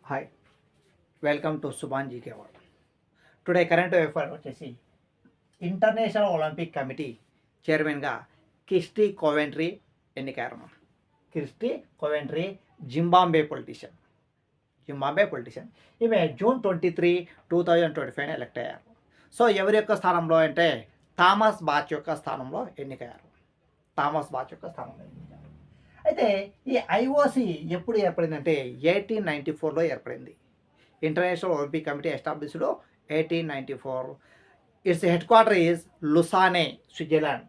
Hi, welcome to Subhan GK world. Today current affair వచ్చేసి international Olympic committee చైర్మన్గా Kirsty Coventry ఎన్నికయ్యారు. Kirsty Coventry Zimbabwe politician. ఈమె June 23, 2025 elect అయ్యారు. So ఎవరి యొక్క స్థానంలో అంటే థామస్ బాచ్ యొక్క స్థానంలో ఎన్నికయ్యారు. అయితే ఈ ఐఓసి ఎప్పుడు ఏర్పడిందంటే 1894లో ఏర్పడింది. International Olympic committee established 1894. Its head quarter is Lausanne, Switzerland.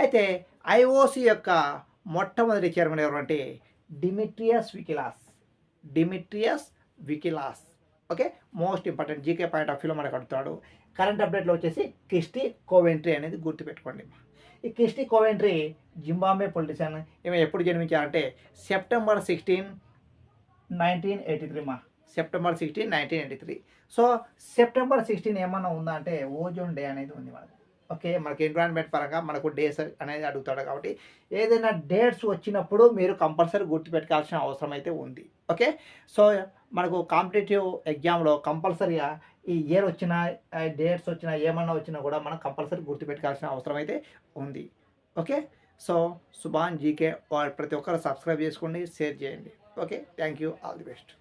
అయితే ఐఓసి యొక్క మొట్టమొదటి చైర్మన్ ఎవరంటే Demetrios Vikelas. Okay, most important GK point of వ్యూలో మనకు అడుగుతాడు. కరెంట్ అప్డేట్లో వచ్చేసి క్రిస్టీ కోవెంట్రీ అనేది గుర్తుపెట్టుకోండి. ఈ క్రిస్టీ కోవెంట్రీ జింబాబ్వే పొలిటీషియన్. ఈమె ఎప్పుడు జన్మించారంటే సెప్టెంబర్ 16, 1983. సో సెప్టెంబర్ 16 ఏమన్నా ఉందా అంటే ఓజోన్ డే అనేది ఉంది మనకు. ఓకే, మనకి ఎన్విరాన్మెంట్ పరంగా మనకు డేస్ అనేది అడుగుతాడు కాబట్టి ఏదైనా డేట్స్ వచ్చినప్పుడు మీరు కంపల్సరీ గుర్తుపెట్టుకోవాల్సిన అవసరం అయితే ఉంది. ఓకే, సో మనకు కాంపిటేటివ్ ఎగ్జామ్లో కంపల్సరీగా ఈ ఇయర్ వచ్చినా, డేట్స్ వచ్చినా, ఏమన్నా వచ్చినా కూడా మనం కంపల్సరీ గుర్తుపెట్టుకోవాల్సిన అవసరం అయితే ఉంది. ఓకే, సో సుభాన్ జీకే ప్రతి ఒక్కరు సబ్స్క్రైబ్ చేసుకోండి, షేర్ చేయండి. Okay, thank you, all the best.